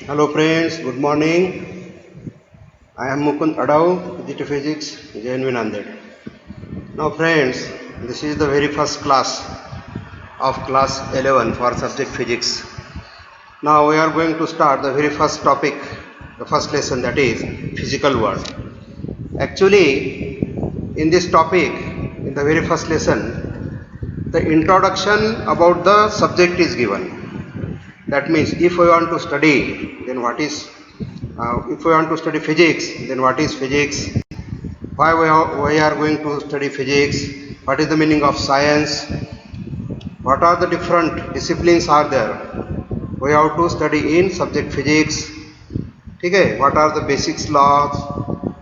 Hello friends, good morning. I am Mukund Adau, Digital Physics, JNV Nanded. Now friends, this is the very first class of class 11 for subject physics. Now we are going to start the very first topic, the first lesson, that is physical world. Actually, in this topic, in the very first lesson, the introduction about the subject is given. That means if we want to study, then what is if we want to study physics, then what is physics? Why we are going to study physics? What is the meaning of science? What are the different disciplines are there? We have to study in subject physics. Okay? What are the basic laws?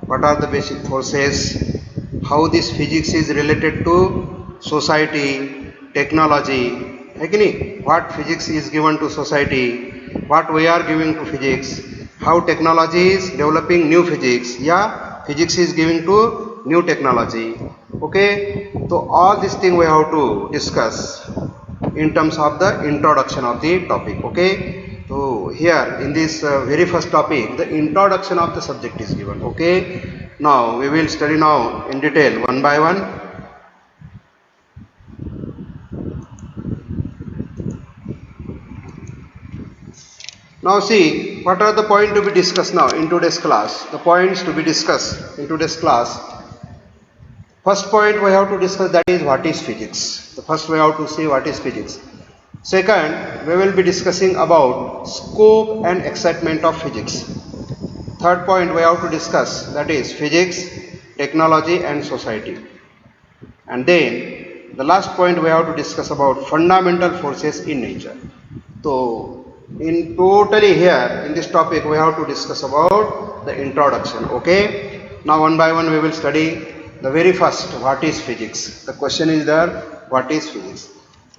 What are the basic forces? How this physics is related to society, technology, what physics is given to society, what we are giving to physics, how technology is developing new physics, physics is giving to new technology. Okay, so all these things we have to discuss in terms of the introduction of the topic. Okay, so here in this very first topic, the introduction of the subject is given. Okay, now we will study now in detail one by one. Now see, what are the points to be discussed now in today's class? The points to be discussed in today's class. First point we have to discuss, that is what is physics. The first we have to see what is physics. Second, we will be discussing about scope and excitement of physics. Third point we have to discuss, that is physics, technology and society. And then the last point we have to discuss about fundamental forces in nature. So in totally here in this topic we have to discuss about the introduction. Okay, now one by one we will study the very first, what is physics. The question is there, what is physics.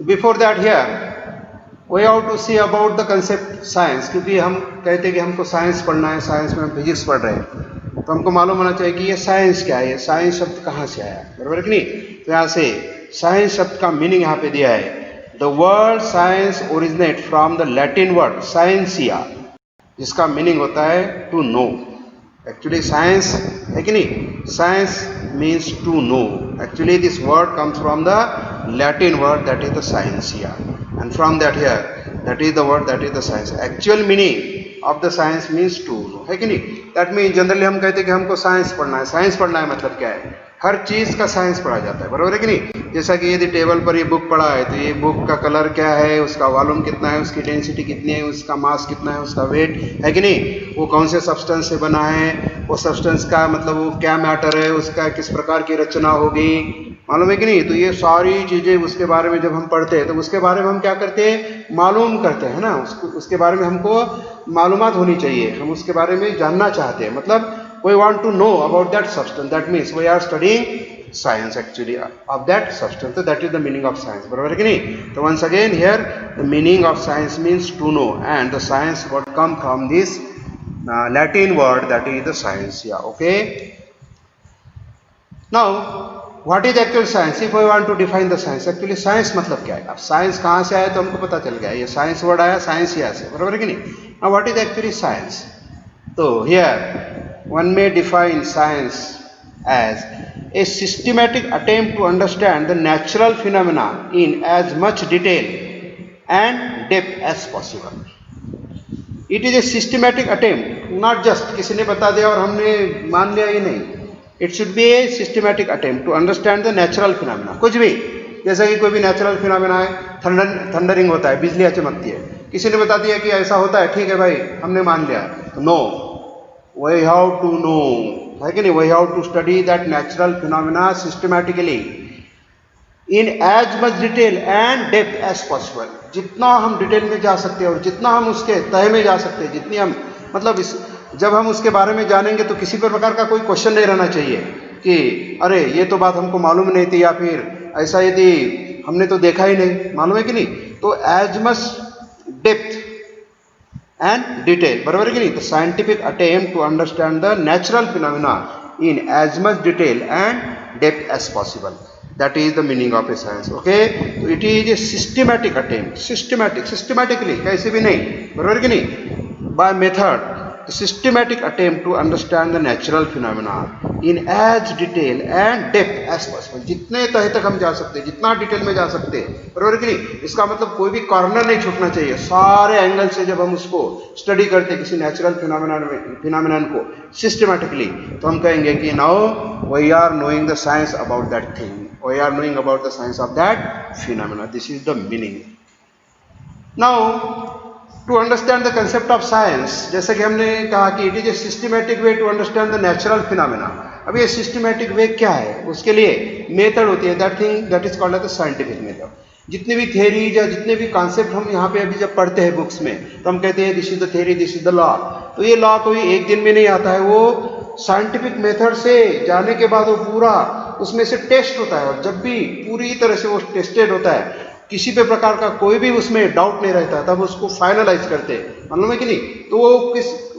Before that here we have to see about the concept science, क्योंकि हम कहते हैं कि हमको science पढ़ना है, science में हम फिजिक्स पढ़ रहे हैं, तो हमको मालूम होना चाहिए कि ये साइंस क्या है, ये साइंस शब्द कहाँ से आया, बराबर कि नहीं. तो यहाँ से साइंस शब्द का मीनिंग यहाँ पे दिया है. The word science originate from the Latin word scientia, जिसका मीनिंग होता है टू नो. एक्चुअली साइंस है कि नहीं, science means to know. Actually this word comes from the Latin word, that is the scientia, and from that here, that is the word, that is the science. Actual meaning of the science means to know, है कि नहीं. That mean generally हम कहते हैं कि हमको science पढ़ना है. साइंस पढ़ना है मतलब क्या है, हर चीज़ का साइंस पढ़ा जाता है, बराबर है कि नहीं. जैसा कि यदि टेबल पर ये बुक पड़ा है, तो ये बुक का कलर क्या है, उसका वॉल्यूम कितना है, उसकी डेंसिटी कितनी है, उसका मास कितना है, उसका वेट है कि नहीं, वो कौन से सब्सटेंस से बना है, वो सब्सटेंस का मतलब वो क्या मैटर है, उसका किस प्रकार की रचना होगी, मालूम है कि नहीं. तो ये सारी चीज़ें उसके बारे में जब हम पढ़ते हैं तो उसके बारे में हम क्या करते हैं, मालूम करते हैं ना. उसके बारे में हमको मालूमात होनी चाहिए, हम उसके बारे में जानना चाहते हैं. मतलब we want to know about that substance. That means we are studying science actually of that substance. So that is the meaning of science, बराबर है कि नहीं. So once again here the meaning of science means to know, and the science what come from this Latin word, that is the science. Okay. Now what is actual science? If we want to define the science, actually science मतलब क्या है. अब science कहाँ से आया तो हमको पता चल गया, ये science word आया, science यहाँ से, बराबर है कि नहीं. Now what is actually science? So here one may define science as a systematic attempt to understand the natural phenomena in as much detail and depth as possible. It is a systematic attempt, not just किसी ने बता दिया और हमने मान लिया, ये नहीं. It should be a systematic attempt to understand the natural phenomena. कुछ भी, जैसा कि कोई भी नेचुरल फिनोमेना है, थंडरिंग होता है, बिजलियाँ चमकती है, किसी ने बता दिया कि ऐसा होता है, ठीक है भाई हमने मान लिया. No, we have to know, है कि नहीं, we have to study that natural phenomena systematically in as much detail and depth as possible. जितना हम डिटेल में जा सकते हैं और जितना हम उसके तह में जा सकते हैं, जितनी हम मतलब जब हम उसके बारे में जानेंगे तो किसी प्रकार का कोई क्वेश्चन नहीं रहना चाहिए कि अरे ये तो बात हमको मालूम नहीं थी, या फिर ऐसा यदि हमने तो देखा ही नहीं, मालूम है कि नहीं. तो as much depth and detail, बराबर है कि नहीं. The scientific attempt to understand the natural phenomena in as much detail and depth as possible, that is the meaning of a science. Okay, so it is a systematic attempt, systematically, कैसे भी नहीं, बराबर है कि नहीं. by method the systematic attempt to understand the natural phenomena in as detail and depth as possible. जितने तह तक हम जा सकते हैं, जितना डिटेल में जा सकते हैं, बराबर कि नहीं? इसका मतलब कोई भी कॉर्नर नहीं छूटना चाहिए. सारे एंगल से जब हम उसको स्टडी करते हैं किसी नेचुरल फिनोमेनन को सिस्टमैटिकली, तो हम कहेंगे कि now we are knowing the science about that thing, we are knowing about the science of that phenomena. This is the meaning. Now to understand the concept of science, जैसे कि हमने कहा कि it is a systematic way to understand the natural phenomena. अब ये systematic way क्या है? उसके लिए मेथड होती है, that is called as the scientific method. जितनी भी थ्योरीज या जितने भी कॉन्सेप्ट हम यहाँ पे अभी जब पढ़ते हैं बुक्स में, तो हम कहते हैं this is the theory, this is the law. तो ये लॉ कोई एक दिन में नहीं आता है, वो साइंटिफिक मेथड से जाने के बाद वो पूरा उसमें से टेस्ट होता है. और जब भी पूरी तरह से वो टेस्टेड होता है, किसी पे प्रकार का कोई भी उसमें डाउट नहीं रहता, तब उसको फाइनलाइज करते हैं, मालूम है कि नहीं? तो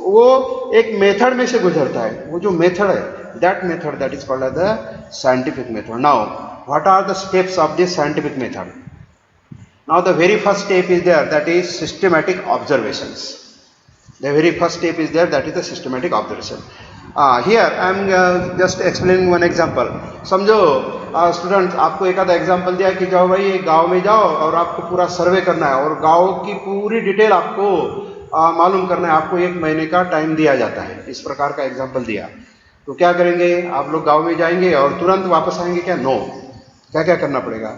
वो एक मेथड में से गुजरता है. वो जो मेथड है, that is called as the scientific method. Now what are the steps of this scientific method? Now the very first step is there, that is systematic observations. The very first step is there, that is the systematic observation. Here I am just explaining one example. समझो student, आपको एक आधा example दिया कि जाओ भाई एक गांव में जाओ और आपको पूरा सर्वे करना है और गांव की पूरी डिटेल आपको मालूम करना है. आपको 1 महीने का टाइम दिया जाता है. इस प्रकार का एग्जाम्पल दिया, तो क्या करेंगे? आप लोग गाँव में जाएंगे और तुरंत वापस आएंगे क्या? नो. क्या क्या करना पड़ेगा?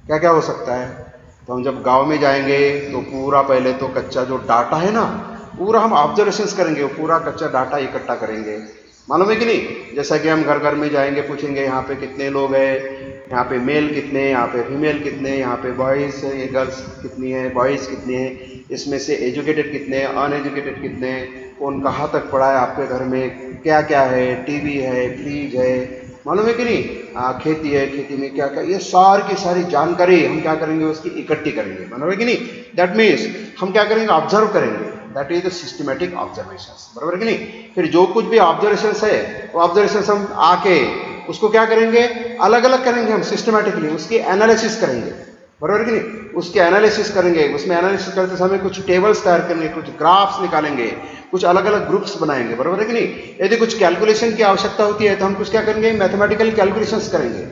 क्या क्या हो सकता है? तो हम जब गाँव में जाएंगे तो पूरा पहले तो कच्चा जो डाटा है ना, पूरा हम ऑब्जर्वेशंस करेंगे, वो पूरा कच्चा डाटा इकट्ठा करेंगे, मालूम है कि नहीं? जैसा कि हम घर घर में जाएंगे, पूछेंगे यहाँ पे कितने लोग हैं, यहाँ पे मेल कितने, यहाँ पे फीमेल कितने, यहाँ पे बॉयज़ है, गर्ल्स कितनी है, बॉयज़ कितने हैं, इसमें से एजुकेटेड कितने, अनएजुकेटेड कितने, कौन कहाँ तक पढ़ा है आपके घर में, क्या क्या है, टीवी है, फ्रिज है, मालूम है कि नहीं? खेती है, खेती में क्या क्या, ये सारी की सारी जानकारी हम क्या करेंगे? उसकी इकट्ठी करेंगे, मालूम है कि नहीं? दैट मीन्स हम क्या करेंगे? ऑब्जर्व करेंगे. That is the systematic observations, बराबर कि नहीं? फिर जो कुछ भी ऑब्जर्वेशंस है, वो ऑब्जर्वेशंस हम आके उसको क्या करेंगे? अलग अलग करेंगे हम सिस्टमैटिकली, उसकी एनालिसिस करेंगे, बराबर कि नहीं? उसके एनालिसिस करेंगे. उसमें एनालिसिस करते समय कुछ टेबल्स तैयार करेंगे, कुछ ग्राफ्स निकालेंगे, कुछ अलग अलग ग्रुप्स बनाएंगे, बराबर है कि नहीं? यदि कुछ कैलकुलेशन की आवश्यकता होती है तो हम कुछ क्या करेंगे? मैथमेटिकल कैलकुलेशंस करेंगे.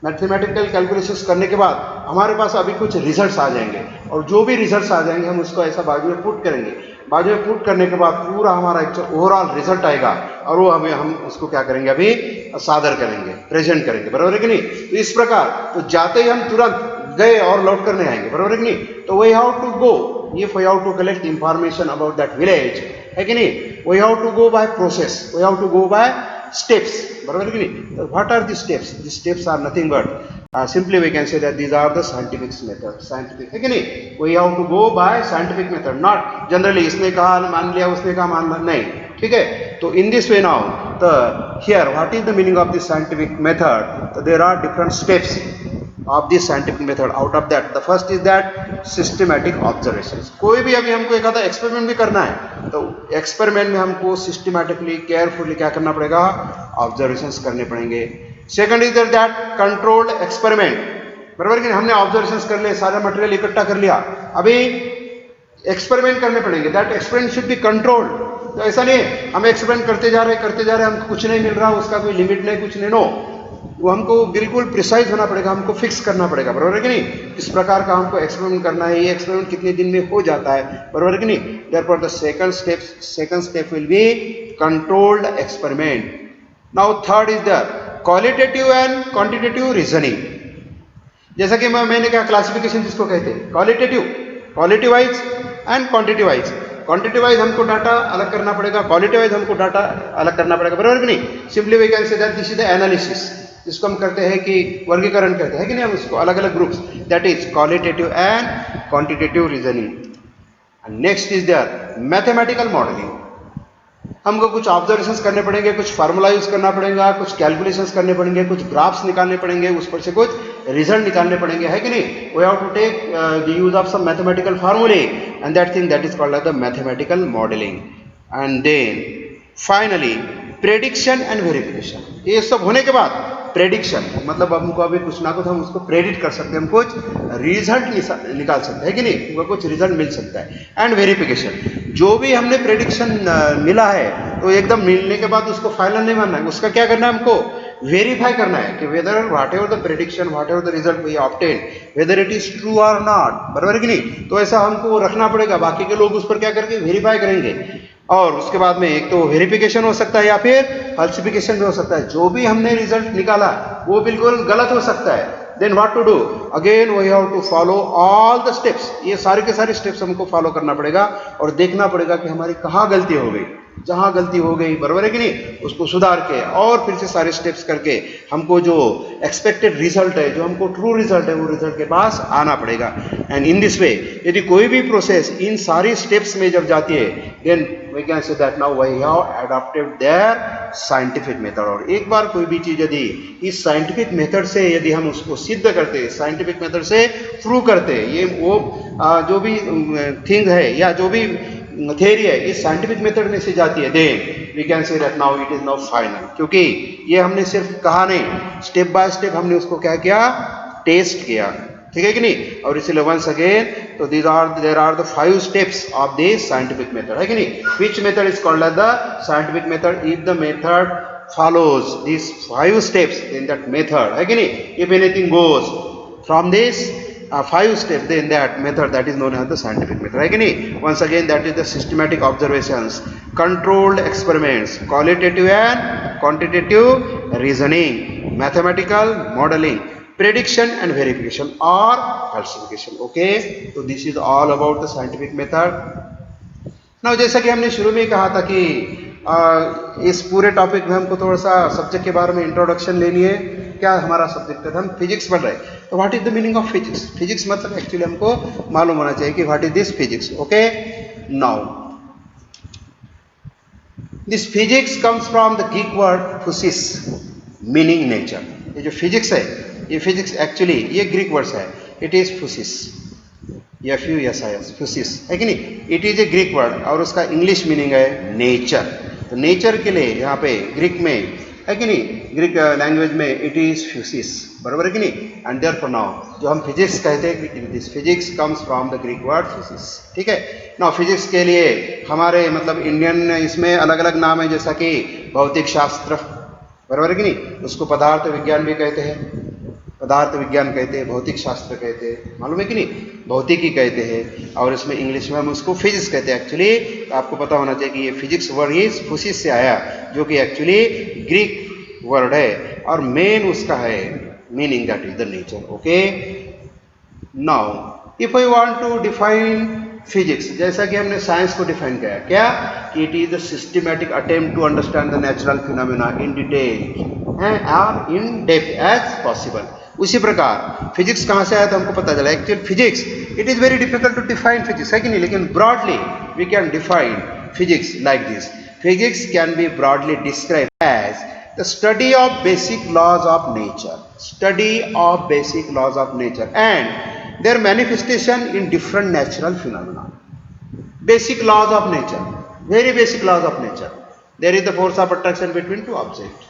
मैथमेटिकल कैलकुलेशंस करने के बाद हमारे पास अभी कुछ रिजल्ट्स आ जाएंगे, और जो भी रिजल्ट्स आ जाएंगे हम उसको ऐसा बाजू में पुट करेंगे. बाजू में पुट करने के बाद पूरा हमारा एक ओवरऑल रिजल्ट आएगा, और वो हम उसको क्या करेंगे? अभी सादर करेंगे, प्रेजेंट करेंगे, बराबर है कि नहीं? तो इस प्रकार तो जाते ही हम तुरंत गए और लौट करने आएंगे, बराबर है कि नहीं? तो we have to go, if we have to collect information about that village, है कि नहीं? We have to go by process, we have to go by steps, बराबर कि नहीं? What are the steps? The steps are nothing but simply we can say that these are the scientific method. Scientific है कि नहीं? We have to go by scientific method, not generally इसने कहा मान लिया, उसने कहा मान लिया, नहीं. ठीक है? तो in this way now the here what is the meaning of this scientific method? There are different steps of this scientific method. Out of that, the first is that systematic observations. कोई भी अभी हमको एक आधा experiment भी करना है, तो एक्सपेरिमेंट में हमको सिस्टमैटिकली केयरफुली क्या करना पड़ेगा? ऑब्जर्वेशंस करने पड़ेंगे. Second is that controlled experiment, बराबर कि हमने ऑब्जर्वेशंस कर लिए, सारा मटेरियल इकट्ठा कर लिया, अभी एक्सपेरिमेंट करने पड़ेंगे. That experiment should be controlled. तो ऐसा नहीं है हम एक्सपेरिमेंट करते जा रहे हमको कुछ नहीं मिल रहा, उसका कोई लिमिट नहीं, कुछ नहीं. नो, वो हमको बिल्कुल प्रिसाइज होना पड़ेगा, हमको फिक्स करना पड़ेगा, बराबर है कि नहीं? इस प्रकार का हमको एक्सपेरिमेंट करना है, ये एक्सपेरिमेंट कितने दिन में हो जाता है, बराबर है कि नहीं? Therefore the second step will be controlled experiment. Now third is the qualitative and quantitative reasoning. जैसा कि मैंने कहा क्लासिफिकेशन जिसको कहते हैं qualitative, quality wise and quantity wise. Quantity wise हमको डाटा अलग करना पड़ेगा, क्वालिटी वाइज हमको डाटा अलग करना पड़ेगा, बराबर कि नहीं? Simply we can say that this is the analysis, जिसको हम करते हैं कि वर्गीकरण करते हैं कि नहीं हम उसको अलग अलग groups. That is qualitative and quantitative reasoning. Next is there mathematical modelling. हमको कुछ ऑब्जर्वेशंस करने पड़ेंगे, कुछ फार्मूला यूज करना पड़ेगा, कुछ कैलकुलेशंस करने पड़ेंगे, कुछ ग्राफ्स निकालने पड़ेंगे, उस पर से कुछ रिजल्ट निकालने पड़ेंगे, है कि नहीं? We have to take the use of some mathematical फार्मूले and that thing that is called the mathematical modelling. And then finally prediction and verification. ये सब होने के बाद प्रेडिक्शन, मतलब हमको अभी कुछ ना कुछ हम उसको प्रेडिक्ट कर सकते हैं, हम कुछ रिजल्ट निकाल सकते हैं, कि नहीं? हमको कुछ रिजल्ट मिल सकता है. एंड वेरिफिकेशन, जो भी हमने प्रेडिक्शन मिला है तो एकदम मिलने के बाद उसको फाइनल नहीं मानना है, उसका क्या करना है, हमको वेरीफाई करना है कि whether whatever the prediction, whatever the result we obtain, whether it is true और नॉट, बराबर कि नहीं। तो ऐसा हमको रखना पड़ेगा, बाकी के लोग उस पर क्या करके वेरीफाई करेंगे, और उसके बाद में एक तो वेरिफिकेशन हो सकता है या फिर फल्सिफिकेशन भी हो सकता है। जो भी हमने रिजल्ट निकाला वो बिल्कुल गलत हो सकता है। Then what to do, again we have to follow all the steps, ये सारे के सारे स्टेप्स हमको फॉलो करना पड़ेगा और देखना पड़ेगा कि हमारी कहाँ गलती हो गई, जहाँ गलती हो गई, बराबर है कि नहीं, उसको सुधार के और फिर से सारे स्टेप्स करके हमको जो एक्सपेक्टेड रिजल्ट है, जो हमको ट्रू रिजल्ट है, वो रिजल्ट के पास आना पड़ेगा। एंड इन दिस वे यदि कोई भी प्रोसेस इन सारी स्टेप्स में जब जाती है, then we can say that now we have adopted their scientific method। और एक बार कोई भी चीज यदि इस साइंटिफिक मेथड से यदि हम उसको सिद्ध करते, साइंटिफिक मेथड से प्रूव करते, ये वो जो भी थिंग है या जो भी थियरी है इस साइंटिफिक मेथड में से जाती है, then we can say that now it is now final. क्योंकि ये हमने सिर्फ कहा नहीं, स्टेप बाय स्टेप हमने उसको क्या किया, टेस्ट किया, ठीक है कि नहीं। और इसलिए वंस अगेन, तो there are the 5 steps of this scientific method, है कि नहीं। Which method is called as the scientific method? If the method follows these 5 steps in that method, है कि नहीं, if anything goes from this 5 steps, then that method that is known as the scientific method, है कि नहीं। once again that is the systematic observations, controlled experiments, qualitative and quantitative reasoning, mathematical modeling, prediction and verification or falsification। okay, so this is all about the scientific method। now जैसा कि हमने शुरू में कहा था कि इस पूरे टॉपिक में हमको थोड़ा सा सब्जेक्ट के बारे में इंट्रोडक्शन लेनी है। क्या हमारा सब्जेक्ट है, हम फिजिक्स पढ़ रहे हैं, तो what is the meaning of physics. Physics मतलब एक्चुअली हमको मालूम होना चाहिए कि what is this physics. Okay, now this physics comes from the Greek word phusis meaning nature. ये जो फिजिक्स है, ये फिजिक्स एक्चुअली ये ग्रीक वर्ड्स है, it is phusis, FUSIS, phusis, है कि नहीं। It is a Greek word और उसका इंग्लिश मीनिंग है नेचर। तो नेचर के लिए यहाँ पे ग्रीक में, है कि नहीं, ग्रीक लैंग्वेज में इट इज फ्यूसिस, बराबर है कि नहीं। एंड देयरफॉर नाउ जो हम फिजिक्स कहते हैं, this physics comes from the Greek word phusis, ठीक है। नाउ फिजिक्स के लिए हमारे मतलब इंडियन इसमें अलग अलग नाम है, जैसा कि भौतिक शास्त्र, बराबर है कि नहीं, उसको पदार्थ विज्ञान भी कहते हैं, पदार्थ विज्ञान कहते हैं, भौतिक शास्त्र कहते हैं, मालूम है कि नहीं, भौतिकी कहते हैं, और इसमें इंग्लिश में हम उसको फिजिक्स कहते हैं। एक्चुअली आपको पता होना चाहिए कि ये फिजिक्स वर्ड ही फुसिस से आया, जो कि एक्चुअली ग्रीक वर्ड है और मेन उसका है meaning that is the nature. Okay, now if I want to define physics, जैसा कि हमने साइंस को डिफाइन किया, क्या कि it is the systematic attempt to understand the natural phenomena in detail और इन डेप्थ एज पॉसिबल। उसी प्रकार फिजिक्स कहाँ से आया था हमको पता चला। Actual physics it is very difficult to define physics, है कि नहीं, लेकिन broadly we can define physics like this. Physics can be broadly describe as the study of basic laws of nature, study of basic laws of nature and their manifestation in different natural phenomena। basic laws of nature, very basic laws of nature, there is the force of attraction between two objects,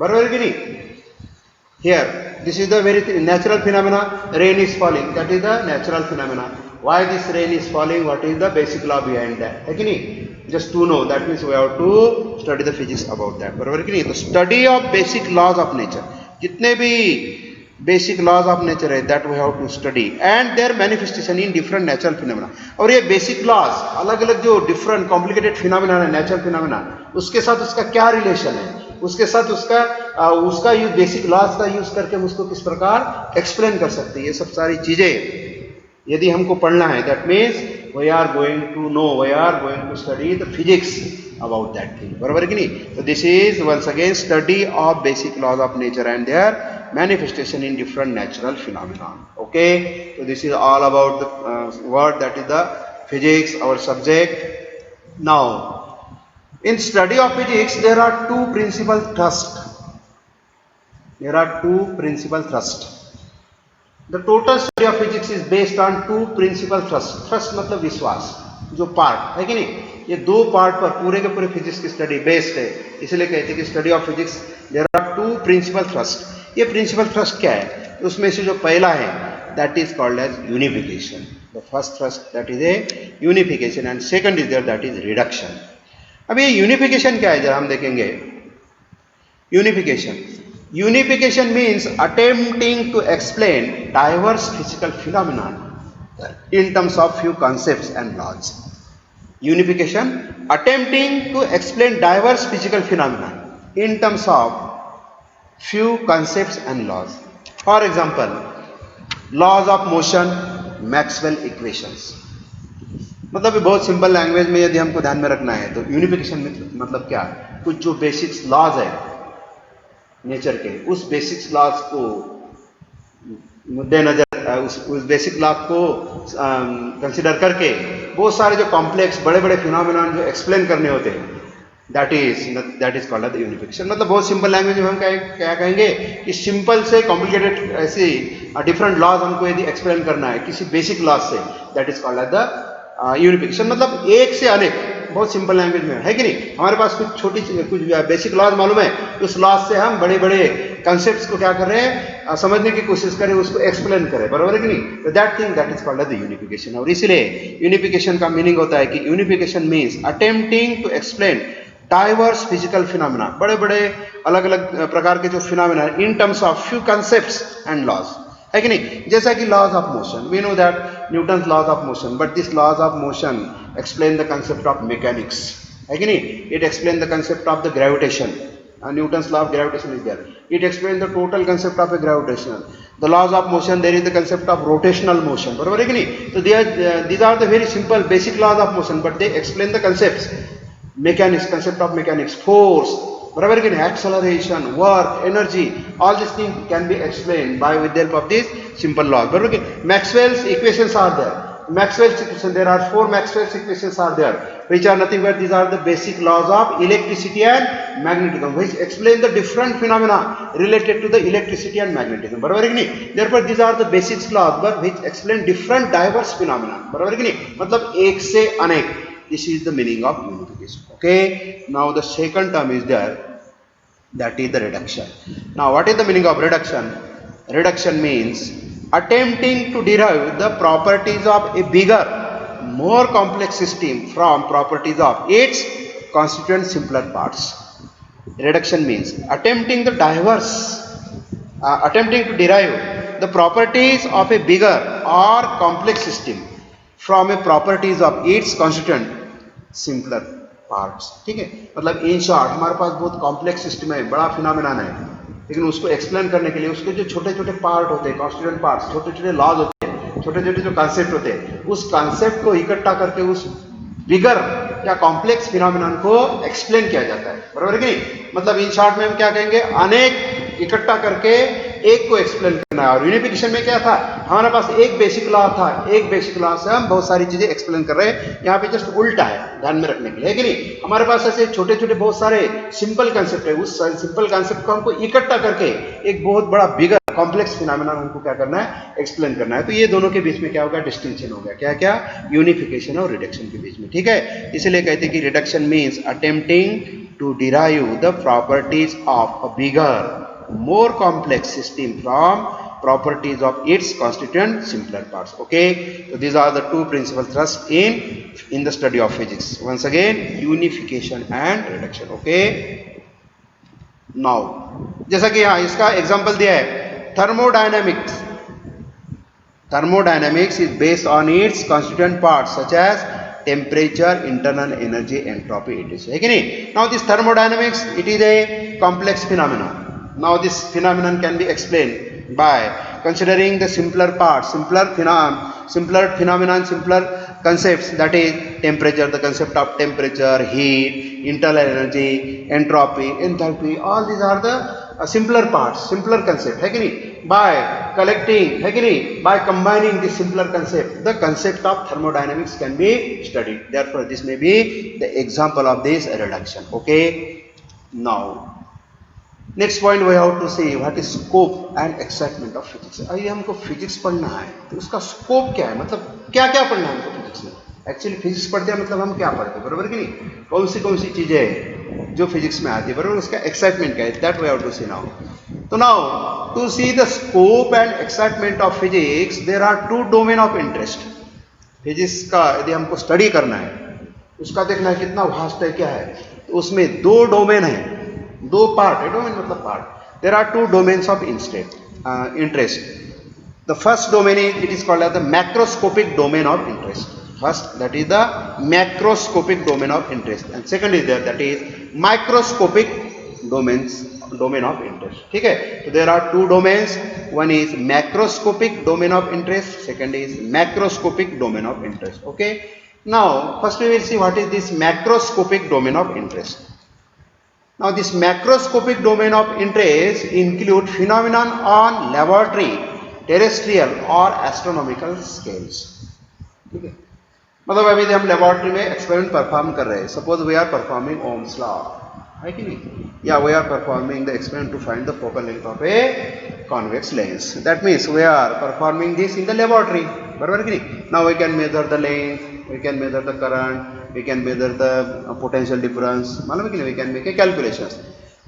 बराबर कि नहीं। here this is the very natural phenomena, rain is falling, that is the natural phenomena, why this rain is falling, what is the basic law behind that, है कि नहीं। just to know that means we have to study the physics about that, बराबर कि नहीं। तो study of basic laws of nature, जितने भी basic laws of nature है that we have to study and their manifestation in different natural phenomena. और ये basic laws अलग अलग जो डिफरेंट कॉम्प्लिकेटेड फिनोमेना है, नेचुरल फिनोमेना, उसके साथ उसका क्या रिलेशन है, उसके साथ उसका यूज, बेसिक लॉज का यूज करके हम उसको किस प्रकार एक्सप्लेन कर सकते हैं, ये सब सारी चीजें यदि हमको पढ़ना है, that means we are going to know, we are going to study the physics about that thing, बराबर कि नहीं। तो this is once again study of basic laws of nature and their manifestation in different natural phenomena। okay, so this is all about the word that is the physics, our subject। now in study of physics there are two principal thrusts, there are two principal thrusts। the total study of physics is based on two principal thrusts। thrust मतलब विश्वास, जो part है कि नहीं, ये दो part पर पूरे के पूरे फिजिक्स की स्टडी बेस्ड है, इसलिए कहते हैं कि study of physics there are two principal thrust. ये प्रिंसिपल थ्रस्ट क्या है, उसमें से जो पहला है that is called as unification. The first thrust that is a unification and second is there that is reduction. अब ये यूनिफिकेशन क्या है जरा हम देखेंगे. Unification means attempting to explain diverse physical phenomena in terms of few concepts and laws. Unification, attempting to explain diverse physical phenomena in terms of few concepts and laws. For example, laws of motion, Maxwell equations. मतलब बहुत simple language में यदि हमको ध्यान में रखना है तो यूनिफिकेशन मतलब क्या, कुछ जो बेसिक्स लॉज है नेचर के, उस बेसिक्स लॉज को मुद्देनजर उस बेसिक लॉ को कंसिडर करके बहुत सारे जो कॉम्प्लेक्स बड़े बड़े फिनोमेना जो एक्सप्लेन करने होते हैं, that is called the unification. मतलब बहुत सिंपल लैंग्वेज में हम क्या कहेंगे कि सिंपल से कॉम्प्लिकेटेड ऐसी डिफरेंट लॉज हमको यदि एक्सप्लेन करना है किसी बेसिक लॉज से, that is called the unification. मतलब एक से अनेक, बहुत सिंपल लैंग्वेज में है कि नहीं. हमारे पास कुछ छोटी कुछ बेसिक लॉज मालूम है, उस लॉज से हम बड़े बड़े कंसेप्ट्स को क्या कर रहे हैं, समझने की कोशिश करें, उसको एक्सप्लेन करें, बराबर है कि नहीं. तो that thing that is called the unification. और इसलिए यूनिफिकेशन का मीनिंग होता है कि unification means attempting to explain diverse physical phenomena, बड़े बड़े अलग अलग प्रकार के जो phenomena in terms of few concepts and laws, है कि नहीं. जैसा कि laws of motion, we know that Newton's laws of motion, but this laws of motion explain the concept of mechanics, है कि नहीं. It explain the concept of the gravitation, Newton's law of gravitation is there. It explains the total concept of a gravitational. The laws of motion, there is the concept of rotational motion, बराबर है कि नहीं. तो these are the very simple basic laws of motion, but they explain the concepts, mechanics, concept of mechanics, force, बराबर है कि नहीं, acceleration, work, energy, all these things can be explained by with the help of these simple laws, बराबर है कि. Maxwell's equations are there. Maxwell's equation, there are 4 Maxwell's equations are there, which are nothing but these are the basic laws of electricity and magnetism, which explain the different phenomena related to the electricity and magnetism, बराबर है कि नहीं. Therefore these are the basic laws but which explain different diverse phenomena, बराबर है कि नहीं. मतलब एक से अनेक. This is the meaning of unification. Okay. Now the second term is there, that is the reduction. Now what is the meaning of reduction? Reduction means attempting to derive the properties of a bigger, more complex system from properties of its constituent simpler parts. Reduction means attempting to derive the properties of a bigger or complex system from a properties of its constituent simpler parts. ठीक है. मतलब in short हमारे पास बहुत complex system है, बड़ा phenomena है, लेकिन उसको एक्सप्लेन करने के लिए उसके जो छोटे छोटे पार्ट होते हैं, कॉन्स्टिट्यूएंट पार्ट्स, छोटे छोटे लॉज होते हैं, छोटे छोटे जो कंसेप्ट होते हैं, उस कंसेप्ट को इकट्ठा करके उस बिगर या कॉम्प्लेक्स फिनोमेनन को एक्सप्लेन किया जाता है, बराबर है कि नहीं. मतलब इन शॉर्ट में हम क्या कहेंगे, अनेक इकट्ठा करके एक को एक्सप्लेन करना है. और यूनिफिकेशन में क्या था, हमारे पास एक बेसिक लॉ था, एक बेसिक लॉ से हम बहुत सारी चीजें एक्सप्लेन कर रहे हैं. यहाँ पे जस्ट उल्टा है, ध्यान में रखने के लिए, है कि नहीं. हमारे पास ऐसे छोटे छोटे बहुत सारे सिंपल कंसेप्ट है, उस सिंपल कंसेप्ट को हमको इकट्ठा करके एक बहुत बड़ा बिगर कॉम्प्लेक्स फिनोमेना हमको क्या करना है, एक्सप्लेन करना है. तो ये दोनों के बीच में क्या होगा, डिस्टिंक्शन हो गया. क्या क्या, यूनिफिकेशन और रिडक्शन के बीच में. ठीक है. इसलिए कहते हैं कि reduction means attempting to derive the properties of a bigger, more complex system from properties of its constituent simpler parts. Okay. So these are the two principal thrusts in the study of physics. Once again, unification and reduction. Okay. Now, जैसा कि यहाँ इसका example दिया है, thermodynamics. Thermodynamics is based on its constituent parts such as temperature, internal energy, entropy, etc. है कि नहीं. Now this thermodynamics, it is a complex phenomenon. Now this phenomenon can be explained by considering the simpler parts, simpler phenomenon, simpler concepts, that is temperature, the concept of temperature, heat, internal energy, entropy, enthalpy, all these are the simpler parts, simpler concept, है कि नहीं. By collecting, है कि नहीं, by combining this simpler concept, the concept of thermodynamics can be studied. Therefore this may be the example of this reduction. Okay. Now next point we have to see what is scope and excitement of physics. आइए हमको physics पढ़ना है तो उसका scope क्या है, मतलब क्या क्या पढ़ना है हमको फिजिक्स में. एक्चुअली फिजिक्स पढ़ते हैं मतलब हम क्या पढ़ते हैं, बराबर कि नहीं. कौन सी चीजें जो फिजिक्स में आती है, बराबर. उसका एक्साइटमेंट क्या है, that we have to see now. तो now to see the scope and excitement of physics, there are 2 domain of interest. Physics का यदि हमको स्टडी करना है, उसका देखना है कितना वास्ट है, क्या है, तो उसमें दो डोमेन है, दो पार्ट है, डोमेन मतलब part, there are two domains of interest. The first domain is, it is called as the macroscopic domain of interest. First, that is the macroscopic domain of interest, and second is there, that is microscopic domain of interest. ठीक है, तो there are two domains. One is macroscopic domain of interest. Second is macroscopic domain of interest. Okay. Now, first we will see what is this macroscopic domain of interest. Now, this macroscopic domain of interest include phenomenon on laboratory, terrestrial और astronomical scales. ठीक है, मतलब अभी हम laboratory में experiment perform कर रहे हैं. Suppose we are performing Ohm's law, है कि नहीं, या we are performing the experiment to find the focal length of a convex lens. That means we are performing this in the laboratory, बराबर कि नहीं. Now we can measure the length, we can measure the current, we can measure the potential difference, मालूम है कि नहीं, we can make a calculations.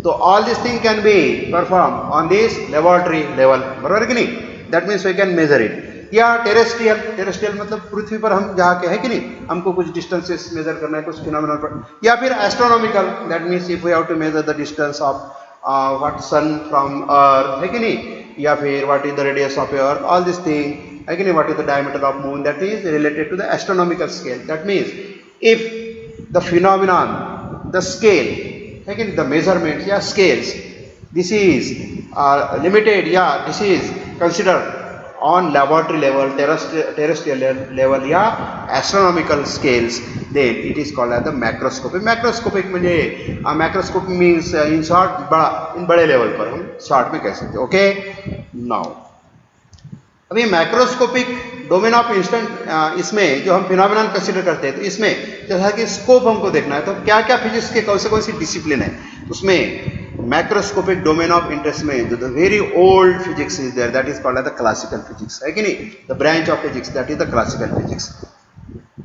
तो all this thing can be perform on this laboratory level, बराबर कि नहीं. That means we can measure it. या terrestrial मतलब पृथ्वी पर हम जहाँ के है कि नहीं, हमको कुछ डिस्टेंसेस मेजर करना है, कुछ फिनोमेना पर. या फिर astronomical, that means if we have to measure the distance of what sun from earth, है कि नहीं, या फिर what is the radius of earth, all this thing, है कि नहीं, what is the diameter of moon, that is related to the astronomical scale. That means if the phenomenon, the scale, है कि नहीं, द मेजरमेंट या scales, this is limited, yeah, this is considered on laboratory level, terrestrial level या astronomical scales, then it is called as the macroscopic. Macroscopic म्हणजे macroscopic means in short बड़ा, इन बड़े level पर हम शॉर्ट में कह सकते हैं. ओके, नाउ अभी मैक्रोस्कोपिक डोमेन ऑफ इंस्टेंट, इसमें जो हम फिनोमेनन कंसीडर करते हैं, तो इसमें जैसा कि स्कोप हमको देखना है, तो क्या क्या फिजिक्स के कौन से डिसिप्लिन है, उसमें मैक्रोस्कोपिक डोमेन ऑफ इंटरेस्ट में जो the very old physics is there, that is called as the classical physics, है कि नहीं, the branch of physics that is the classical physics,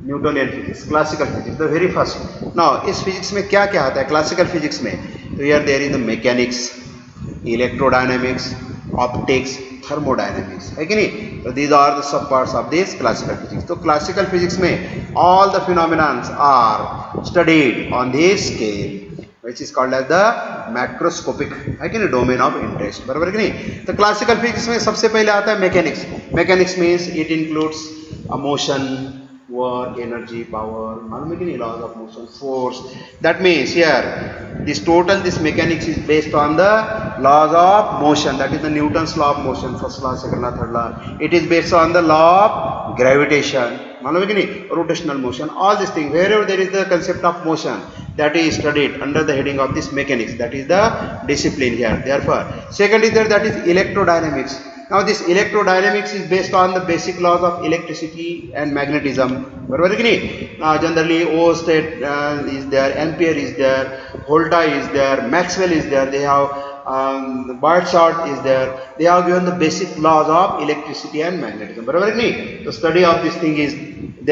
Newtonian physics, classical physics, the very first. Now इस physics में क्या क्या आता है classical physics में, तो here there is the mechanics, electrodynamics, optics, thermodynamics, है कि नहीं. तो दीज आर द सब parts of this classical physics. तो क्लासिकल फिजिक्स में all the phenomenons are studied on this scale which is called as the macroscopic, है कि नहीं, डोमेन ऑफ इंटरेस्ट, बराबर कि नहीं. तो क्लासिकल फिजिक्स में सबसे पहले आता है mechanics. Mechanics means it includes motion, work, energy, power, मालूम है कि नहीं, laws of motion, force. That means here this mechanics is based on the laws of motion, that is the Newton's law of motion, first law, second law, third law. It is based on the law of gravitation, मालूम है कि नहीं, rotational motion, all these things. Wherever there is the concept of motion, that is studied under the heading of this mechanics, that is the discipline here. Therefore, second is there, that is electrodynamics. Now this electrodynamics is based on the basic laws of electricity and magnetism, बराबर कि नहीं. Generally O state is there, Ampere is there, Volta is there, Maxwell is there, they have Bartschart is there, they have given the basic laws of electricity and magnetism, बराबर कि नहीं. तो study of this thing is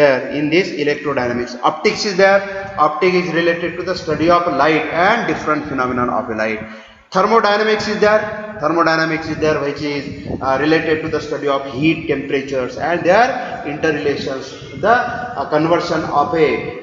there in this electrodynamics. Optics is there, optics is related to the study of light and different phenomena of light. Thermodynamics is there, which is related to the study of heat, temperatures and their interrelations, the conversion of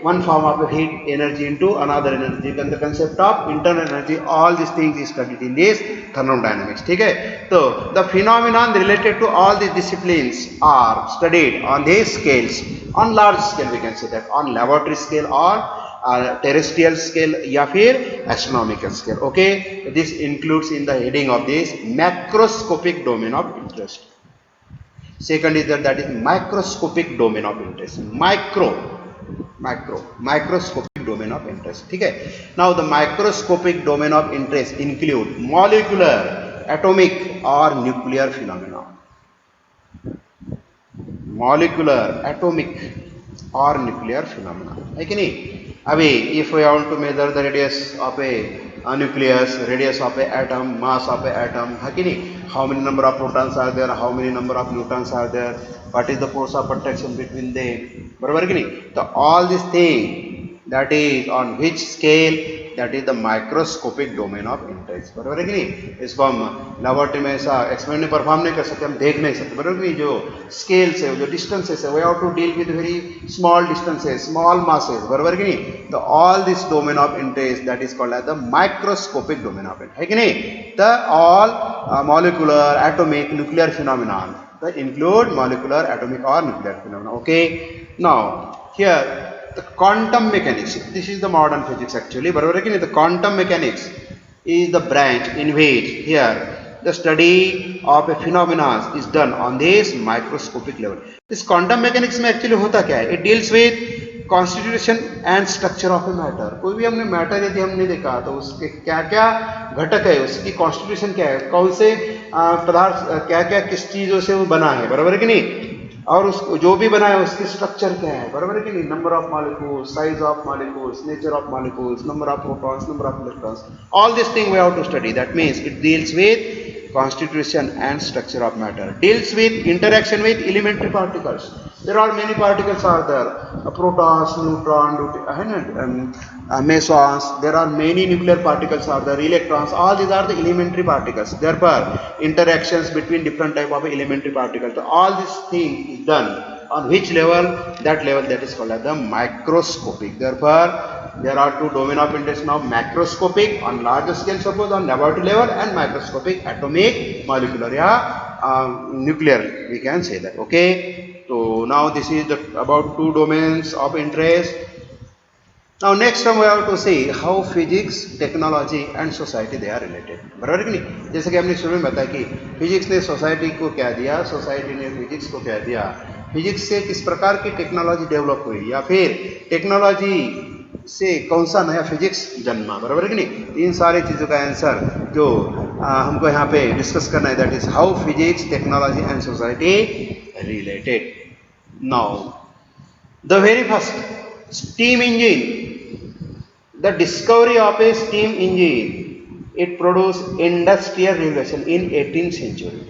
one form of heat energy into another energy, and the concept of internal energy, all these things is studied in this thermodynamics. ठीक है, तो the phenomenon related to all these disciplines are studied on these scales, on large scale we can say that, on laboratory scale or terrestrial scale या फिर astronomical scale. Okay, this includes in the heading of this macroscopic domain of interest. Second is that is microscopic domain of interest. Microscopic domain of interest. ठीक है. Now the microscopic domain of interest include molecular, atomic or nuclear phenomena. Molecular, atomic or nuclear phenomena, है कि नहीं. अभी if we want to measure the radius of a nucleus, radius of a atom, mass of a atom, है कि नहीं, how many number of protons are there, how many number of neutrons are there, what is the force of attraction between them, बराबर कि नहीं. तो all this thing, that is on which scale, that is the microscopic domain of interest, बराबर है कि नहीं। इसको हम लेबोरेटरी में ऐसा एक्सपेरिमेंट में परफॉर्म नहीं कर सकते, हम देख नहीं सकते, बराबर कि नहीं। जो स्केल्स है, जो डिस्टेंसेस है, we have to deal with very small distances, small masses, बराबर कि नहीं। तो all this domain of interest that is called as the microscopic domain of interest, है कि नहीं। The all molecular atomic nuclear phenomenon, that include molecular, atomic or nuclear phenomena. Okay, now here the quantum mechanics, this is the modern physics actually, बराबर है कि नहीं। the quantum mechanics is the branch in which here the study of a phenomena is done on this microscopic level. इस quantum mechanics में actually होता क्या है, it deals with constitution and structure of a matter. कोई भी हमने matter यदि हमने देखा तो उसके क्या क्या घटक है, उसकी कॉन्स्टिट्यूशन क्या है, कौन से पदार्थ क्या क्या किस चीज़ों से वो बना है, बराबर है कि नहीं। और उस जो भी बना है उसकी स्ट्रक्चर क्या है, बराबर है कि नहीं। Number of molecules, size of molecules, nature of molecules, number of protons, number of electrons, all this thing we have to study. That means it deals with constitution and structure of matter, deals with interaction with elementary particles. There are many particles are there, protons, neutrons, mesons. There are many nuclear particles are there, electrons. All these are the elementary particles. Therefore, interactions between different type of elementary particles. So all this thing is done on which level? That level that is called as the microscopic. Therefore, there are two domain of interest now: macroscopic on larger scale, suppose on laboratory level, and microscopic atomic, molecular, nuclear, we can say that. Okay, so now this is the about two domains of interest. Now next time we have to see how physics, technology and society they are related, बराबर कि नहीं। जैसे कि हमने शुरू में बताया कि फिजिक्स ने सोसाइटी को क्या दिया, सोसाइटी ने फिजिक्स को क्या दिया, फिजिक्स से किस प्रकार की टेक्नोलॉजी डेवलप हुई, या फिर टेक्नोलॉजी से कौन सा नया फिजिक्स जन्मा, बराबर कि नहीं। इन सारी चीज़ों का आंसर जो हमको यहाँ पे डिस्कस करना है, that is how physics, technology and society related. Now the very first steam engine, the discovery of a steam engine, it produced industrial revolution in 18th century,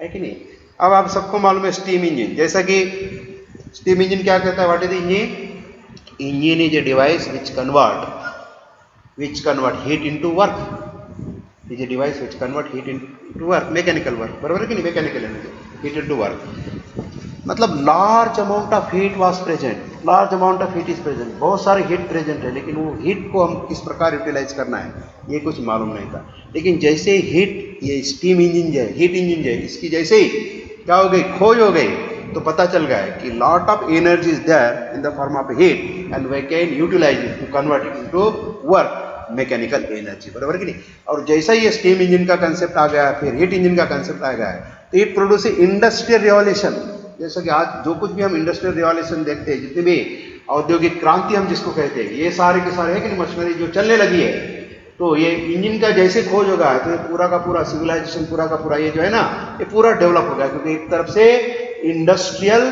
है कि नहीं। अब आप सबको मालूम है स्टीम इंजन, जैसा कि स्टीम इंजन क्या कहता है, what is engine. Engine is a device which convert heat into work, is a device which convert heat into work, mechanical work, बराबर है कि नहीं, mechanical energy, heat into work, मतलब large amount of heat was present, large amount of heat is present, बहुत सारे heat present है, लेकिन वो हीट को हम किस प्रकार यूटिलाइज करना है ये कुछ मालूम नहीं था। लेकिन जैसे ही हीट, ये स्टीम इंजन जो है, हीट इंजन जो है, इसकी जैसे ही क्या हो गई, खोज हो गई, तो पता चल गया कि lot of energy is there in the form of heat and we can utilise it to convert it into work, mechanical energy, बराबर कि नहीं। और जैसा ही ये स्टीम इंजन का कंसेप्ट आ गया, फिर हीट इंजन का कंसेप्ट आ गया है, तो इट प्रोड्यूस इंडस्ट्रियल रिवॉल्यूशन। जैसा कि आज जो कुछ भी हम इंडस्ट्रियल रिवॉल्यूशन देखते हैं, जितनी भी औद्योगिक क्रांति हम जिसको कहते हैं, ये सारे के सारे है कि नहीं, मशीनरी जो चलने लगी है, तो ये इंजन का जैसे खोज होगा तो ये पूरा का पूरा सिविलाइजेशन, पूरा का पूरा ये जो है ना, ये पूरा डेवलप हो गया, क्योंकि एक तरफ से इंडस्ट्रियल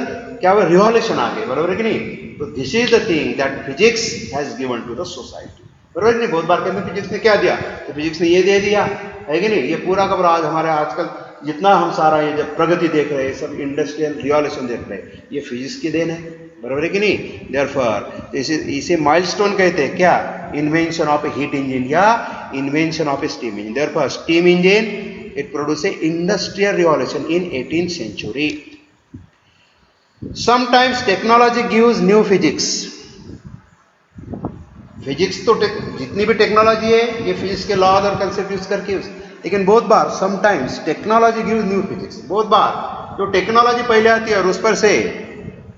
क्या हुआ, रिवॉल्यूशन आ गई, बराबर है कि नहीं। तो this is the thing that physics has given to the society, बराबर नहीं। बहुत बार कहते हैं फिजिक्स ने क्या दिया, तो फिजिक्स ने ये दे दिया, है कि नहीं। ये पूरा का पूरा आज हमारे आजकल जितना हम सारा ये जब प्रगति देख रहे हैं, सब इंडस्ट्रियल रिवॉल्यूशन देख रहे हैं, ये फिजिक्स की देन है, बराबर है कि नहीं। देयरफॉर इसे माइलस्टोन कहते हैं, क्या, invention of a heat engine या invention of a steam engine. Therefore steam engine it produce a industrial revolution in 18th century. Sometimes technology gives new physics. फिजिक्स तो जितनी भी टेक्नोलॉजी है ये फिजिक्स के लॉज और कंसेप्ट यूज करके, लेकिन बहुत बार sometimes technology gives new physics. बहुत बार जो टेक्नोलॉजी पहले आती है और उस पर से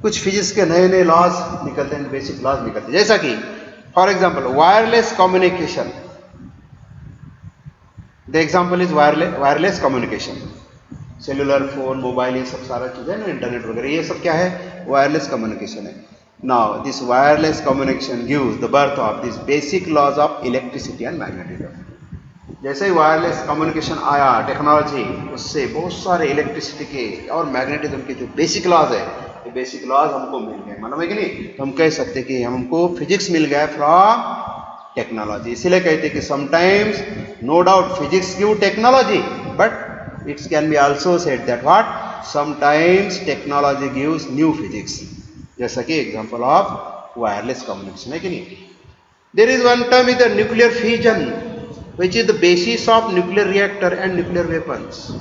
कुछ फिजिक्स के नए नए लॉज निकलते हैं, बेसिक लॉज निकलते हैं। जैसा कि for example wireless communication, the example is wireless communication, cellular phone, mobile, ये सब सारा चीज़ है ना, इंटरनेट वगैरह, ये सब क्या है, वायरलेस कम्युनिकेशन है। Now this wireless communication gives the birth of these basic laws of electricity and magnetism. जैसे ही वायरलेस कम्युनिकेशन आया टेक्नोलॉजी, उससे बहुत सारे इलेक्ट्रिसिटी के और मैग्नेटिज्म के जो बेसिक लॉज है, ये बेसिक लॉज हमको मिल गए, मालूम है कि नहीं। तो हम कह सकते हैं कि हमको फिजिक्स मिल गया फ्रॉम टेक्नोलॉजी। इसीलिए कहते हैं कि sometimes no doubt physics give technology, but it's can be also said that what, sometimes technology gives new physics, जैसा कि एग्जांपल ऑफ वायरलेस कम्युनिकेशन, है कि नहीं। There is one term is the nuclear fission, which is the basis of nuclear reactor and nuclear weapons.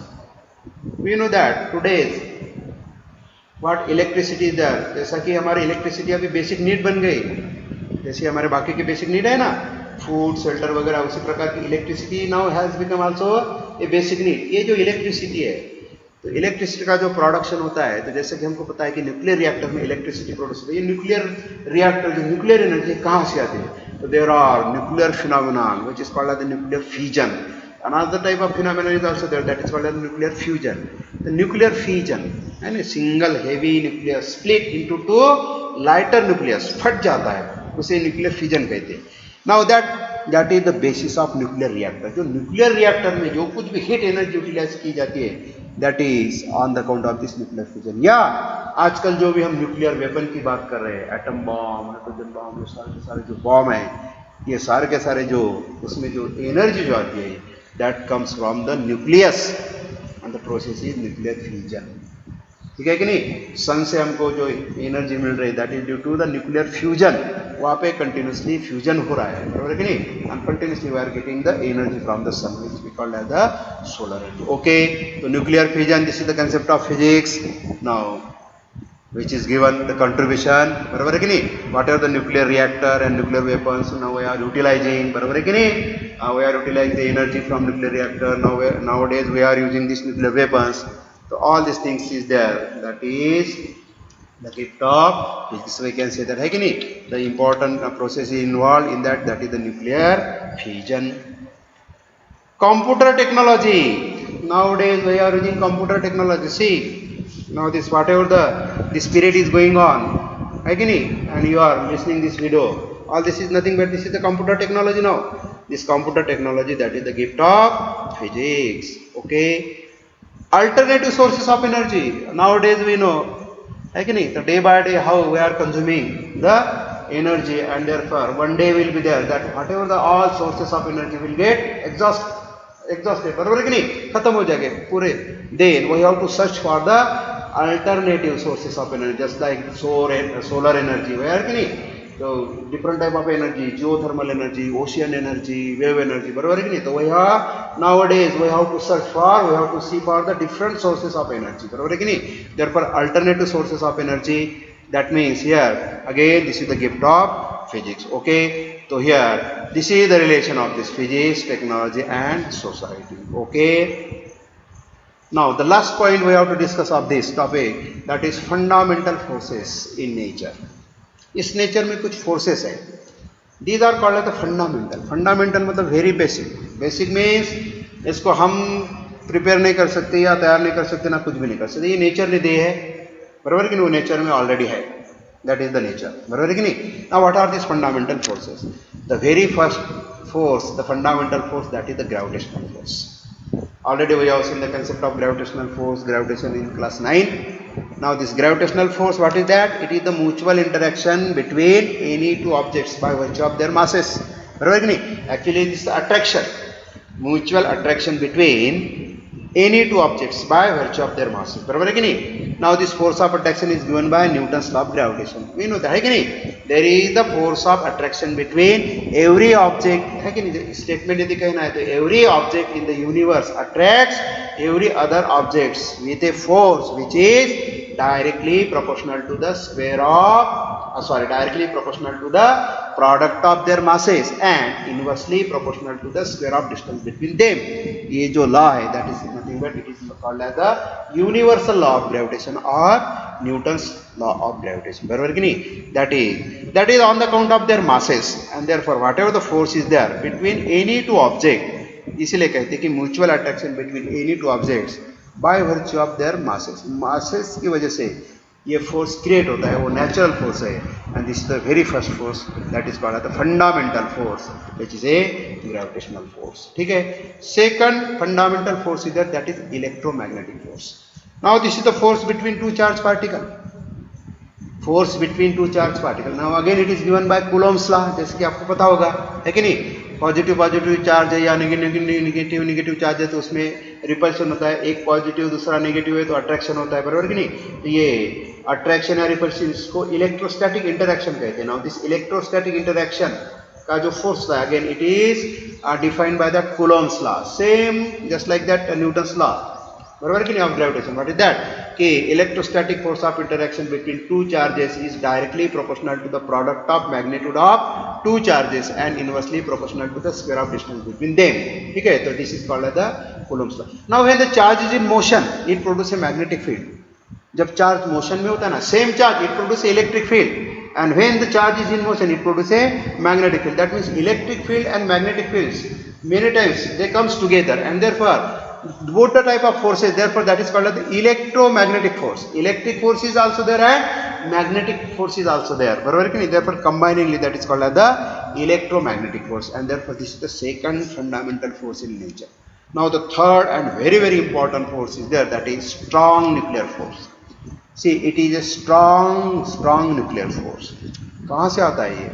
We know that today's what electricity is there. जैसा कि हमारी electricity अभी basic need बन गई, जैसे हमारे बाकी के बेसिक नीड है ना, फूड शेल्टर वगैरह, उसी प्रकार की electricity now has become also a basic need. ये जो इलेक्ट्रिसिटी है, तो इलेक्ट्रिसिटी का जो प्रोडक्शन होता है, तो जैसे कि हमको पता है कि न्यूक्लियर रिएक्टर में इलेक्ट्रिसिटी प्रोड्यूस होती है. ये न्यूक्लियर रिएक्टर जो न्यूक्लियर एनर्जी कहाँ से आती है? तो there are nuclear phenomenon which is called as the nuclear fusion. Another type of phenomenon is also there, that is called as nuclear fusion. The nuclear fission and a single heavy nucleus split into two lighter nucleus, फट जाता है, उसे nuclear fission कहते हैं. Now that is the basis of nuclear reactor. जो nuclear reactor में जो कुछ भी heat energy utilize की जाती है, that is on the count of this nuclear fission. या आजकल जो भी हम nuclear weapon की बात कर रहे हैं, atom bomb, hydrogen bomb, ये सारे जो bomb हैं, ये सारे के सारे जो उसमें जो energy जो आती है, that comes from the nucleus and the process is nuclear fission. ठीक है कि नहीं? सन से हमको जो एनर्जी मिल रही है, that is due to the nuclear fusion. वहाँ पे कंटिन्यूसली फ्यूजन हो रहा है, बराबर है कि नहीं? And continuously we are getting the energy from the sun which we called as the solar energy. Okay, तो nuclear fusion, this is the concept of physics now which is given the contribution, बराबर है कि नहीं? What are the nuclear reactor and nuclear weapons now we are utilizing, बराबर है कि नहीं? We are utilizing the energy from nuclear reactor. Nowadays we are using these nuclear weapons. So all these things is there. That is the gift of physics. We can say that है कि नहीं? The important process is involved in that. That is the nuclear fission. Computer technology. Nowadays we are using computer technology. See. Now this whatever this period is going on, and you are listening this video, all this is nothing but this is the computer technology now. This computer technology, that is the gift of physics. Okay, alternative sources of energy. Nowadays we know, the day by day how we are consuming the energy, and therefore one day will be there that whatever the all sources of energy will get exhausted, बराबर है कि नहीं? खत्म हो जाएंगे पूरे. Then we have to search for the alternative sources of energy, just like solar energy, where कि नहीं? तो different type of energy, geothermal energy, ocean energy, wave energy, बराबर है कि नहीं? तो we have nowadays we have to search for, we have to see for the different sources of energy, बराबर है कि नहीं? Therefore alternative sources of energy, that means here again this is the gift of physics. Okay, so here this is the relation of this physics, technology and society. Okay, now the last point we have to discuss of this topic, that is fundamental forces in nature. इस nature में कुछ forces है, these are called as the fundamental. fundamental मतलब very basic. basic means इसको हम prepare नहीं कर सकते या तैयार नहीं कर सकते, ना कुछ भी नहीं कर सकते, ये नेचर ने दी है, बराबर कि नहीं? वो नेचर में ऑलरेडी है, that is the nature, बराबर कि नहीं? Now what are these fundamental forces? The very first force, the fundamental force, that is the gravitational force. Already we have seen the concept of gravitational force, gravitation in class 9. Now this gravitational force, what is that? It is the mutual interaction between any two objects by virtue of their masses, बराबर कि नहीं? Actually this is attraction, mutual attraction between any two objects by virtue of their masses, बराबर है कि नहीं? Now this force of attraction is given by Newton's law of gravitation. We know that, है कि नहीं? There is the force of attraction between every object, है कि नहीं? स्टेटमेंट यदि कहना है तो every object in the universe attracts every other objects with a force which is directly proportional to the square of directly proportional to the product of their masses and inversely proportional to the square of distance between them. ये जो law है, that is nothing but it is called as the universal law of gravitation or Newton's law of gravitation, बराबर कि नहीं? That is on the count of their masses, and therefore whatever the force is there between any two object, इसीलिए कहते हैं कि mutual attraction between any two objects by virtue of their masses की वजह से ये फोर्स क्रिएट होता है, वो नेचुरल फोर्स है, and this is the very first force that is called the fundamental force which is a gravitational force. ठीक है. Second fundamental force is that is electromagnetic force. Now this is the force between two charge particle, force between two charge particle. Now again it is given by Coulomb's law, जैसे कि आपको पता होगा, है कि नहीं? पॉजिटिव चार्ज है या नेगेटिव चार्ज है तो उसमें रिपल्शन होता है, एक पॉजिटिव दूसरा नेगेटिव है तो अट्रैक्शन होता है, बराबर कि नहीं? तो ये अट्रैक्शन या रिपल्शन इसको इलेक्ट्रोस्टैटिक इंटरैक्शन कहते हैं. नाउ दिस इलेक्ट्रोस्टैटिक इंटरैक्शन का जो फोर्स था, again it is defined by that Coulomb's law, same just like that Newton's law, बराबर कि नहीं, of gravitation. What is that कि electrostatic force of interaction between two charges is directly proportional to the product of magnitude of two charges and inversely proportional to the square of distance between them. ठीक है, तो this is called the Coulomb's law. Now when the charge is in motion it produce a magnetic field. जब charge motion में होता है ना, same charge it produce electric field, and when the charge is in motion it produces a magnetic field. That means electric field and magnetic fields many times they comes together, and therefore both the type of forces, therefore that is called as the electromagnetic force. Electric force is also there and magnetic force is also there, barabar ki nahi, therefore combiningly that is called as the electromagnetic force, and therefore this is the second fundamental force in nature. Now the third and very very important force is there, that is strong nuclear force. See, it is a strong nuclear force. कहाँ से आता है ये?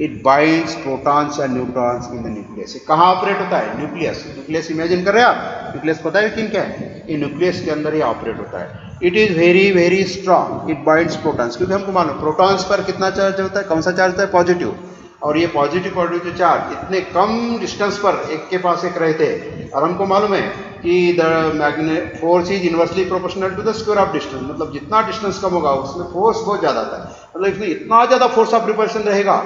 It binds protons and neutrons in the nucleus. कहाँ operate होता है? Nucleus. Nucleus imagine कर रहे हैं आप? न्यूक्लियस पता है किन क्या है? ये न्यूक्लियस के अंदर ये ऑपरेट होता है. It is very very strong. It binds protons. क्योंकि हमको मालूम प्रोटॉन्स पर कितना चार्ज होता है? कौन सा चार्ज होता है? पॉजिटिव. और ये पॉजिटिव चार्ज इतने कम डिस्टेंस पर एक के पास एक रहते हैं, और हमको मालूम है कि the magnet force is inversely proportional to the square of distance. मतलब जितना डिस्टेंस कम होगा उसमें फोर्स बहुत ज्यादा आता है. मतलब इसमें इतना ज्यादा फोर्स ऑफ रिपल्शन रहेगा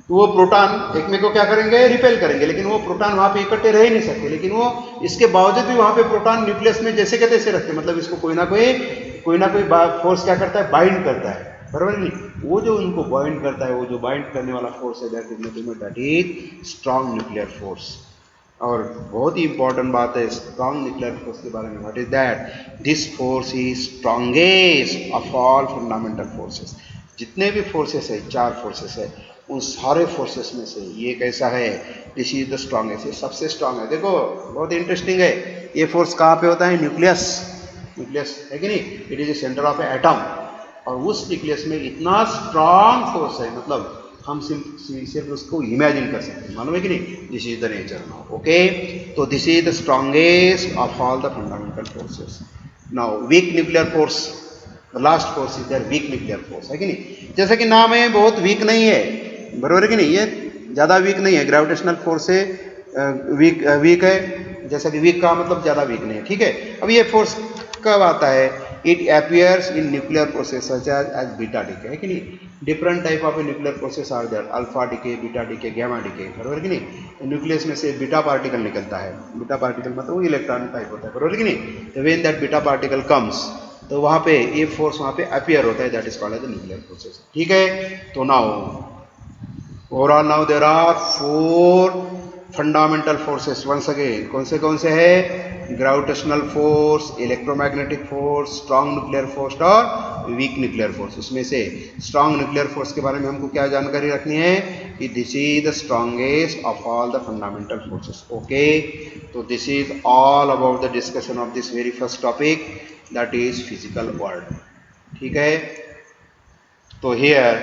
तो वो प्रोटॉन एक में को क्या करेंगे? रिपेल करेंगे, लेकिन वो प्रोटॉन वहां पे इकट्ठे रह ही नहीं सकते. लेकिन वो इसके बावजूद भी वहां पे प्रोटॉन न्यूक्लियस में जैसे के तैसे रखते, मतलब इसको कोई ना कोई फोर्स क्या करता है? बाइंड करता है, बराबर नहीं. वो जो उनको बाइंड करता है, वो जो बाइंड करने वाला फोर्स है, that is strong nuclear force. और बहुत ही इंपॉर्टेंट बात है स्ट्रॉन्ग न्यूक्लियर फोर्स के बारे में. What is that? This force is strongest of all fundamental forces. जितने भी फोर्सेस है, चार फोर्सेस है, उन सारे फोर्सेस में से ये कैसा है? This is the strongest. ये सबसे स्ट्रॉन्ग है. देखो बहुत इंटरेस्टिंग है. ये फोर्स कहाँ पे होता है? न्यूक्लियस है कि नहीं? It is the centre of A atom. और उस न्यूक्लियस में इतना स्ट्रॉन्ग फोर्स है, मतलब हम सिर्फ उसको इमेजिन कर सकते हैं, मालूम है कि नहीं? This is the nature now. Okay, तो this is the strongest of all the fundamental forces. Now weak nuclear force, the last force is there, weak nuclear force, है कि नहीं? जैसा कि नाम है, बहुत वीक नहीं है, बराबर है कि नहीं? ये ज़्यादा वीक नहीं है. ग्रेविटेशनल फोर्स से वीक है, जैसा कि वीक का मतलब ज़्यादा वीक नहीं है. ठीक है, अब ये फोर्स कब आता है? It appears in nuclear process such as beta decay, है कि नहीं? Different type of nuclear process are there, alpha decay, beta decay, gamma decay, बराबर कि नहीं? न्यूक्लियस में से बीटा पार्टिकल निकलता है. बीटा पार्टिकल मतलब वो इलेक्ट्रॉन टाइप होता है, बराबर कि नहीं? तो when that beta particle comes, तो वहाँ पे ये फोर्स वहाँ पे अपीयर होता है, that is called as the nuclear process. ठीक है, तो now overall now there are 4 fundamental forces. Once again कौन से है? Gravitational force, electromagnetic force, strong nuclear force और वीक न्यूक्लियर फोर्स. उसमें से स्ट्रॉन्ग न्यूक्लियर फोर्स के बारे में हमको क्या जानकारी रखनी है? कि this is the strongest of all the fundamental forces. Okay, तो this is all about the discussion of this very first topic, that is physical world. ठीक है, तो here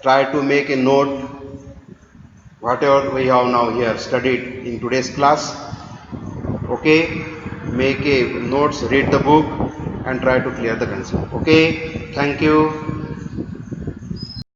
try to make a note whatever we have now here studied in today's class. Okay, make a notes, read the book and try to clear the concept. Okay, thank you.